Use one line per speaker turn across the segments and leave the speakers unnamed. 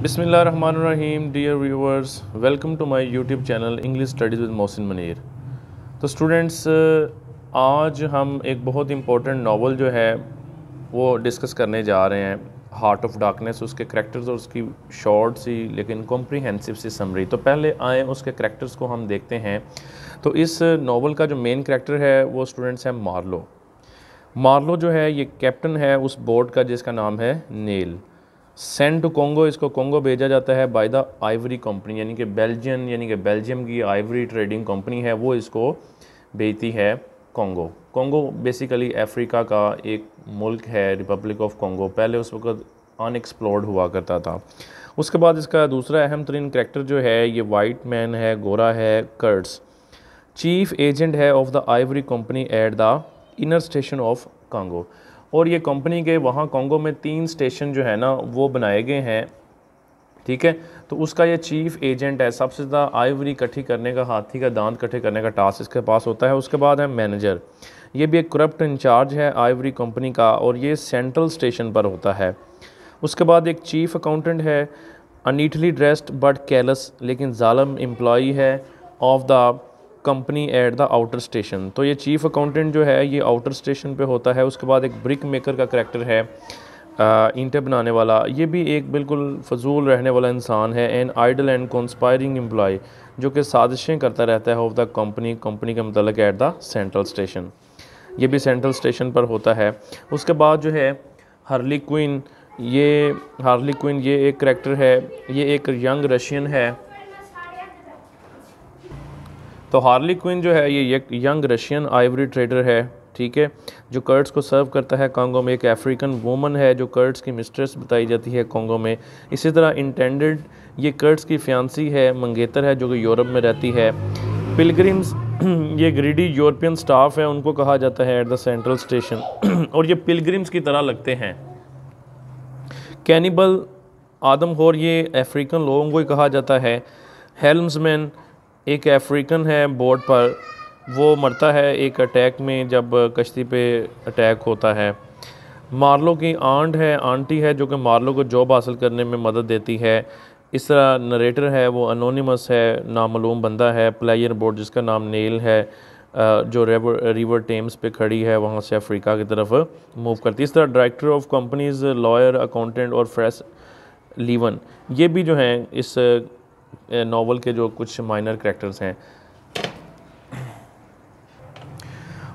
बिस्मिल्लाहिर्रहमानिर्रहीम। Dear viewers, welcome to my YouTube channel English studies with Mohsin Munir. तो students, आज हम एक बहुत इम्पोर्टेंट नावल जो है वो डिस्कस करने जा रहे हैं, हार्ट ऑफ डार्कनेस। उसके करैक्टर्स और उसकी शॉर्ट सी लेकिन कॉम्प्रिहेंसिव सी समरी। तो पहले आए उसके करैक्टर्स को हम देखते हैं। तो इस नावल का जो मेन करैक्टर है वो स्टूडेंट्स है मार्लो। मार्लो जो है ये कैप्टन है उस बोट का जिसका नाम है नेल। सेंड टू कोंगो, इसको कोंगो भेजा जाता है बाय द आइवरी कंपनी, यानी कि बेल्जियम की आइवरी ट्रेडिंग कंपनी है, वो इसको भेजती है कोंगो। कोंगो बेसिकली अफ्रीका का एक मुल्क है, रिपब्लिक ऑफ कोंगो। पहले उस वक्त अनएक्सप्लोर्ड हुआ करता था। उसके बाद इसका दूसरा अहम तरीन करैक्टर जो है ये वाइट मैन है, गोरा है, कर्ट्स। चीफ एजेंट है of the Ivory company at the inner station of Congo. और ये कंपनी के वहाँ कोंगो में 3 स्टेशन जो है ना वो बनाए गए हैं, ठीक है। तो उसका ये चीफ एजेंट है। सबसे ज़्यादा आइवरी इकट्ठी करने का, हाथी का दांत इकट्ठे करने का टास्क इसके पास होता है। उसके बाद है मैनेजर, ये भी एक करप्ट इंचार्ज है आइवरी कंपनी का और ये सेंट्रल स्टेशन पर होता है। उसके बाद एक चीफ अकाउंटेंट है, अनीटली ड्रेस्ड बट केयरलेस, लेकिन जालिम एम्प्लॉई है of the company at the outer station. तो ये चीफ अकाउंटेंट जो है ये आउटर स्टेशन पे होता है। उसके बाद एक ब्रिक मेकर का करैक्टर है, ईंटें बनाने वाला। ये भी एक बिल्कुल फजूल रहने वाला इंसान है। An idle and conspiring employ, जो कि साजिशें करता रहता है ऑफ द कंपनी के मतलब एट द सेंट्रल स्टेशन। ये भी सेंट्रल स्टेशन पर होता है। उसके बाद जो है हार्ली क्विन, ये एक करैक्टर है, ये एक यंग रशियन है। तो हार्ली क्विन जो है ये एक यंग रशियन आइवरी ट्रेडर है, ठीक है, जो कर्ट्स को सर्व करता है कोंगो में। एक अफ्रीकन वूमन है जो कर्ट्स की मिस्ट्रेस बताई जाती है कोंगो में। इसी तरह इंटेंडेड, ये कर्ट्स की फियांसी है, मंगेतर है, जो कि यूरोप में रहती है। पिलग्रिम्स, ये ग्रीडी यूरोपियन स्टाफ है, उनको कहा जाता है एट द सेंट्रल स्टेशन और ये पिलग्रिम्स की तरह लगते हैं। कैनिबल, आदमखोर, ये अफ्रीकन लोगों को ही कहा जाता है। हेल्म्समैन, एक अफ्रीकन है बोट पर, वो मरता है एक अटैक में जब कश्ती पे अटैक होता है। मार्लो की आंटी है जो कि मार्लो को जॉब हासिल करने में मदद देती है। इस तरह नरेटर है वो अनोनिमस है, नामालूम बंदा है। प्लेयर बोट जिसका नाम नेल है, जो रिवर टेम्स पे खड़ी है, वहाँ से अफ्रीका की तरफ मूव करती है। इस तरह director of companies, lawyer, accountant और फ्रेश लीवन, ये भी जो हैं इस नावल के जो कुछ माइनर करैक्टर्स हैं।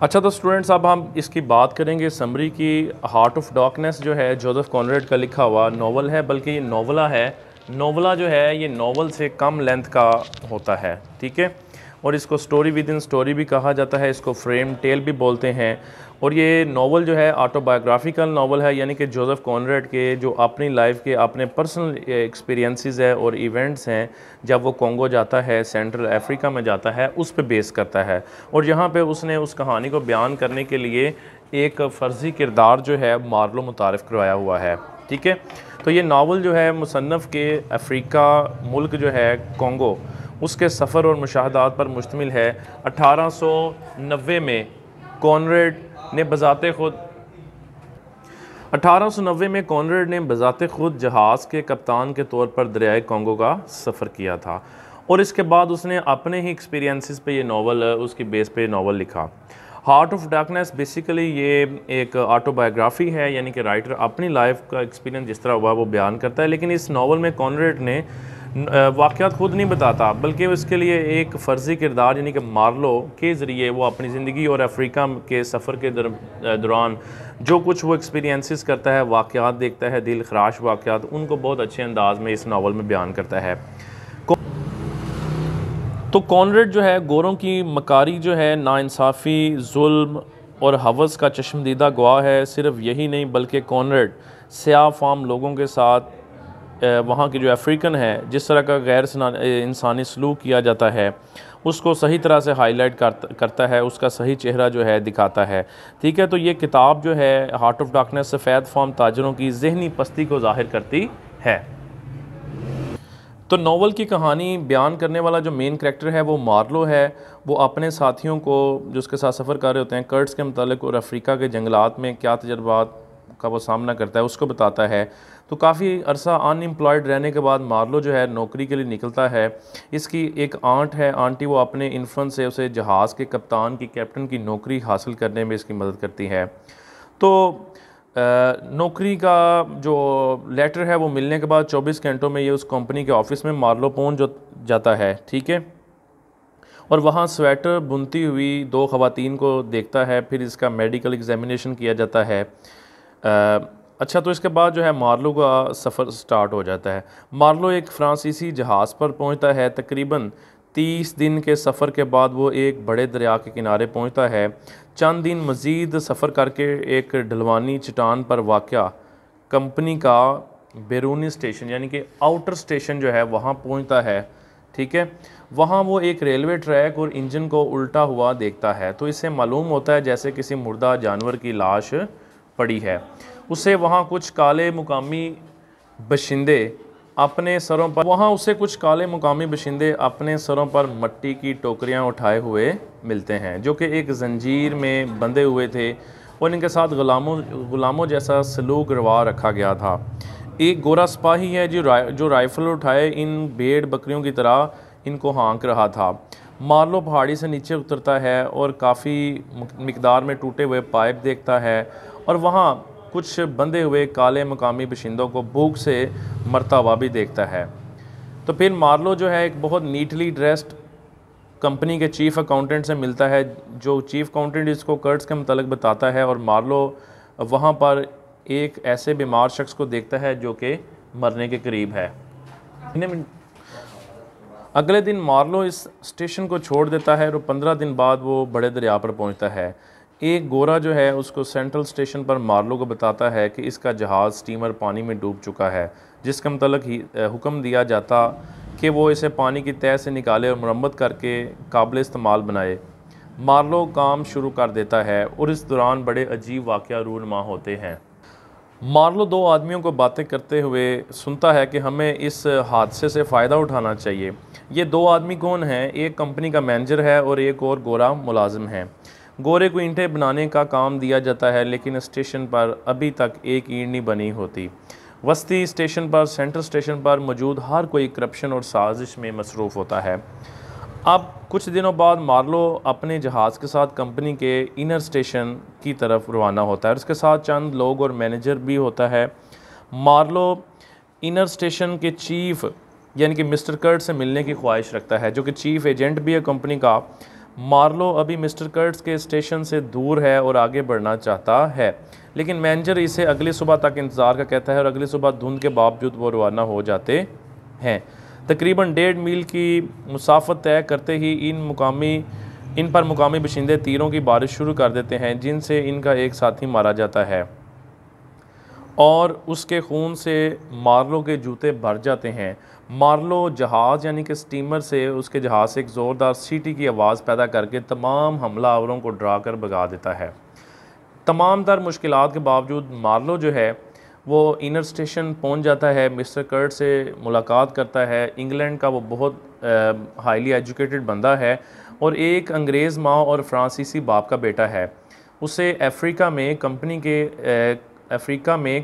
अच्छा, तो स्टूडेंट्स अब हम इसकी बात करेंगे समरी की। हार्ट ऑफ डार्कनेस जो है जोसेफ कॉनरेड का लिखा हुआ नावल है, बल्कि ये नोवेला है। नोवेला जो है ये नावल से कम लेंथ का होता है, ठीक है, और इसको स्टोरी विद इन स्टोरी भी कहा जाता है, इसको फ्रेम टेल भी बोलते हैं। और ये नावल जो है ऑटोबायोग्राफिकल नावल है, यानी कि जोसेफ कॉनरेड के जो अपनी लाइफ के अपने पर्सनल एक्सपीरियंसेस है और इवेंट्स हैं जब वो कोंगो जाता है, सेंट्रल अफ्रीका में जाता है, उस पे बेस करता है। और यहाँ पे उसने उस कहानी को बयान करने के लिए एक फ़र्ज़ी किरदार जो है मार्लो मुतारिफ़ करवाया हुआ है, ठीक है। तो ये नावल जो है मुसन्नफ़ के अफ्रीका मुल्क जो है कोंगो, उसके सफ़र और मुशाहदात पर मुश्तमिल है। 1890 में कॉनरेड ने बज़ाते खुद जहाज़ के कप्तान के तौर पर दरियाए कोंगो का सफ़र किया था और इसके बाद उसने अपने ही एक्सपीरियंसेस पे ये नावल, उसकी बेस पे नावल लिखा। हार्ट ऑफ डार्कनेस बेसिकली ये एक ऑटोबायोग्राफी है, यानी कि राइटर अपनी लाइफ का एक्सपीरियंस जिस तरह हुआ वो बयान करता है। लेकिन इस नावल में कॉनरेड ने वाक़यात खुद नहीं बताता, बल्कि उसके लिए एक फ़र्ज़ी किरदार यानी कि मार्लो के ज़रिए वो अपनी ज़िंदगी और अफ्रीका के सफ़र के दौरान जो कुछ वो एक्सपीरियंसेस करता है, वाक़यात देखता है, दिल खराश वाक़यात, उनको बहुत अच्छे अंदाज में इस नावल में बयान करता है। तो कॉनरेड जो है गोरों की मकारी जो है, नाइंसाफ़ी, जुल्म और हवस का चश्मदीदा गवाह है। सिर्फ यही नहीं बल्कि कॉनरेड स्याह फाम लोगों के साथ वहाँ की जो अफ्रीकन है जिस तरह का गैर इंसानी सलूक किया जाता है उसको सही तरह से हाईलाइट करता है, उसका सही चेहरा जो है दिखाता है, ठीक है। तो ये किताब जो है हार्ट ऑफ डार्कनेस सफ़ेद फार्म ताजरों की जहनी पस्ती को ज़ाहिर करती है। तो नावल की कहानी बयान करने वाला जो मेन करैक्टर है वो मार्लो है। वो अपने साथियों को जो उसके साथ सफ़र कर रहे होते हैं कर्ट्स के मुतालिक और अफ्रीका के जंगलात में क्या तजर्बात का वो सामना करता है उसको बताता है। तो काफ़ी अरसा अनएम्प्लॉयड रहने के बाद मार्लो जो है नौकरी के लिए निकलता है। इसकी एक आंट है, आंटी वो अपने इन्फ्लुएंस से उसे जहाज़ के कप्तान की, कैप्टन की नौकरी हासिल करने में इसकी मदद करती है। तो नौकरी का जो लेटर है वो मिलने के बाद 24 घंटों में ये उस कंपनी के ऑफिस में मार्लो पहुंच जाता है, ठीक है। और वहाँ स्वेटर बुनती हुई 2 ख़वातीन को देखता है। फिर इसका मेडिकल एग्जामिनेशन किया जाता है। अच्छा, तो इसके बाद जो है मार्लो का सफ़र स्टार्ट हो जाता है। मार्लो एक फ्रांसीसी जहाज़ पर पहुंचता है। तकरीबन 30 दिन के सफ़र के बाद वो एक बड़े दरिया के किनारे पहुंचता है। चंद दिन मज़ीद सफ़र करके एक ढलवानी चट्टान पर वाक़या कंपनी का बैरूनी स्टेशन यानी कि आउटर स्टेशन जो है वहाँ पहुंचता है, ठीक है। वहाँ वो एक रेलवे ट्रैक और इंजन को उल्टा हुआ देखता है। तो इससे मालूम होता है जैसे किसी मुर्दा जानवर की लाश पड़ी है। उसे वहाँ कुछ काले मुकामी बशिंदे अपने सरों पर मट्टी की टोकरियाँ उठाए हुए मिलते हैं, जो कि एक जंजीर में बंधे हुए थे और इनके साथ गुलामों जैसा सलूक रवा रखा गया था। एक गोरा सिपाही है जो राइफ़ल उठाए इन भेड़ बकरियों की तरह इनको हाँक रहा था। मार्लो पहाड़ी से नीचे उतरता है और काफ़ी मिकदार में टूटे हुए पाइप देखता है और वहाँ कुछ बंधे हुए काले मकामी बाशिंदों को भूख से मरता हुआ भी देखता है। तो फिर मार्लो जो है एक बहुत नीटली ड्रेस्ड कंपनी के चीफ़ अकाउंटेंट से मिलता है, जो चीफ़ अकाउंटेंट इसको कर्ज के मतलब बताता है। और मार्लो वहाँ पर एक ऐसे बीमार शख्स को देखता है जो कि मरने के करीब है। अगले दिन मार्लो इस स्टेशन को छोड़ देता है और 15 दिन बाद वो बड़े दरिया पर पहुंचता है। एक गोरा जो है उसको सेंट्रल स्टेशन पर मार्लो को बताता है कि इसका जहाज़ स्टीमर पानी में डूब चुका है, जिसके मतलब हुक्म दिया जाता कि वो इसे पानी की तह से निकाले और मरम्मत करके काबिल इस्तेमाल बनाए। मार्लो काम शुरू कर देता है और इस दौरान बड़े अजीब वाक़या रूनुमा होते हैं। मार्लो 2 आदमियों को बातें करते हुए सुनता है कि हमें इस हादसे से फ़ायदा उठाना चाहिए। ये 2 आदमी कौन हैं? एक कंपनी का मैनेजर है और एक और गोरा मुलाजिम है। गोरे को ईंटें बनाने का काम दिया जाता है, लेकिन स्टेशन पर अभी तक एक ईंट नहीं बनी होती। वस्ती स्टेशन पर, सेंट्रल स्टेशन पर मौजूद हर कोई करप्शन और साजिश में मसरूफ़ होता है। अब कुछ दिनों बाद मार्लो अपने जहाज़ के साथ कंपनी के इनर स्टेशन की तरफ रवाना होता है। उसके साथ चंद लोग और मैनेजर भी होता है। मार्लो इनर स्टेशन के चीफ़ यानी कि मिस्टर कर्ट से मिलने की ख्वाहिश रखता है, जो कि चीफ़ एजेंट भी है कंपनी का। मार्लो अभी मिस्टर कर्ट्स के स्टेशन से दूर है और आगे बढ़ना चाहता है, लेकिन मैनेजर इसे अगली सुबह तक इंतज़ार का कहता है और अगली सुबह धुंध के बावजूद वो रवाना हो जाते हैं। तकरीबन 1.5 मील की मुसाफत तय करते ही इन पर मुकामी बाशिंदे तीरों की बारिश शुरू कर देते हैं, जिनसे इनका एक साथी मारा जाता है और उसके खून से मार्लो के जूते भर जाते हैं। मार्लो जहाज़ यानी कि स्टीमर से उसके जहाज़ से एक ज़ोरदार सीटी की आवाज़ पैदा करके तमाम हमलावरों को डरा कर भगा देता है। तमाम तर मुश्किलात के बावजूद मार्लो जो है वो इनर स्टेशन पहुंच जाता है, मिस्टर कर्ट से मुलाकात करता है। इंग्लैंड का वो बहुत हाईली एजुकेटेड बंदा है और एक अंग्रेज़ माँ और फ्रांसीसी बाप का बेटा है। उसे अफ्रीका में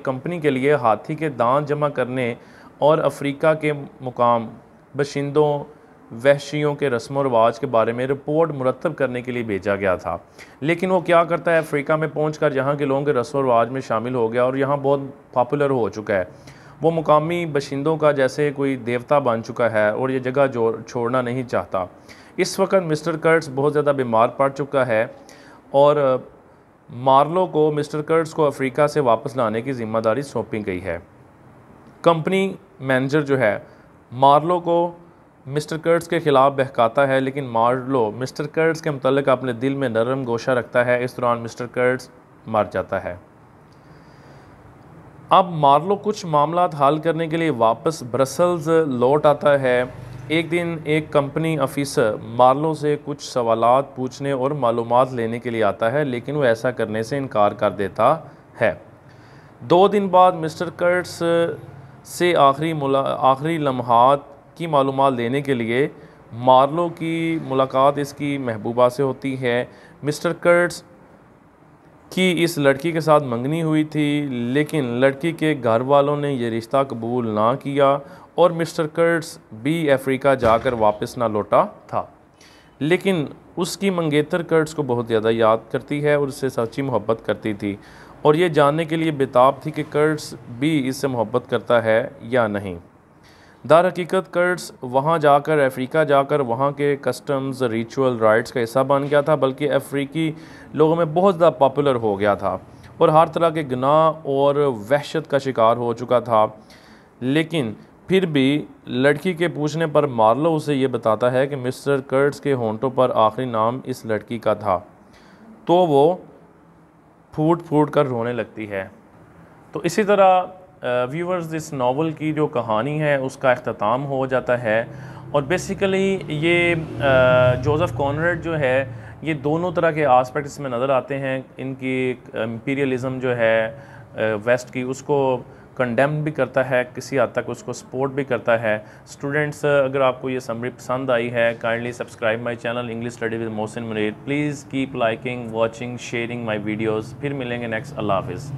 कंपनी के लिए हाथी के दांत जमा करने और अफ्रीका के मुकाम बशिंदों वहशियों के रस्म व रवाज के बारे में रिपोर्ट मुरतब करने के लिए भेजा गया था। लेकिन वो क्या करता है, अफ्रीका में पहुंचकर यहाँ के लोगों के रस्म व रवाज में शामिल हो गया और यहाँ बहुत पॉपुलर हो चुका है। वो मुकामी बशिंदों का जैसे कोई देवता बन चुका है और ये जगह छोड़ना नहीं चाहता। इस वक्त मिस्टर कर्ट्स बहुत ज़्यादा बीमार पड़ चुका है और मार्लो को मिस्टर कर्ट्स को अफ्रीका से वापस लाने की ज़िम्मेदारी सौंपी गई है। कंपनी मैनेजर जो है मार्लो को मिस्टर कर्ट्स के ख़िलाफ़ बहकाता है, लेकिन मार्लो मिस्टर कर्ट्स के मतलब अपने दिल में नरम गोशा रखता है। इस दौरान मिस्टर कर्ट्स मर जाता है। अब मार्लो कुछ मामलात हल करने के लिए वापस ब्रसल्स लौट आता है। एक दिन एक कंपनी ऑफिसर मार्लो से कुछ सवालात पूछने और मालूमात लेने के लिए आता है, लेकिन वो ऐसा करने से इनकार कर देता है। 2 दिन बाद मिस्टर कर्ट्स से आखिरी लम्हात की मालूमात लेने के लिए मार्लो की मुलाकात इसकी महबूबा से होती है। मिस्टर कर्ट्स कि इस लड़की के साथ मंगनी हुई थी, लेकिन लड़की के घर वालों ने ये रिश्ता कबूल ना किया और मिस्टर कर्ट्स भी अफ्रीका जाकर वापस ना लौटा था। लेकिन उसकी मंगेतर कर्ट्स को बहुत ज़्यादा याद करती है और उससे सच्ची मोहब्बत करती थी और ये जानने के लिए बेताब थी कि कर्ट्स भी इससे मोहब्बत करता है या नहीं। दर हकीकत कर्ट्स वहाँ जाकर अफ्रीका जाकर वहाँ के कस्टम्स, रिचुअल, राइट्स का हिस्सा बन गया था, बल्कि अफ्रीकी लोगों में बहुत ज़्यादा पॉपुलर हो गया था और हर तरह के गुनाह और वहशत का शिकार हो चुका था। लेकिन फिर भी लड़की के पूछने पर मार्लो उसे ये बताता है कि मिस्टर कर्ट्स के होंठों पर आखिरी नाम इस लड़की का था, तो वो फूट फूट कर रोने लगती है। तो इसी तरह व्यूवर्स इस नावल की जो कहानी है उसका अख्ताम हो जाता है और बेसिकली ये जोसेफ कॉनरेड जो है ये दोनों तरह के आस्पेक्ट इसमें नज़र आते हैं। इनकी इंपीरियलिज़म जो है वेस्ट की उसको कंडेम भी करता है, किसी हद तक उसको सपोर्ट भी करता है। स्टूडेंट्स, अगर आपको ये समरी पसंद आई है, kindly subscribe my channel English study with Mohsin Munir. Please keep liking, watching, sharing my videos. फिर मिलेंगे नेक्स्ट। अल्लाह हाफिज़।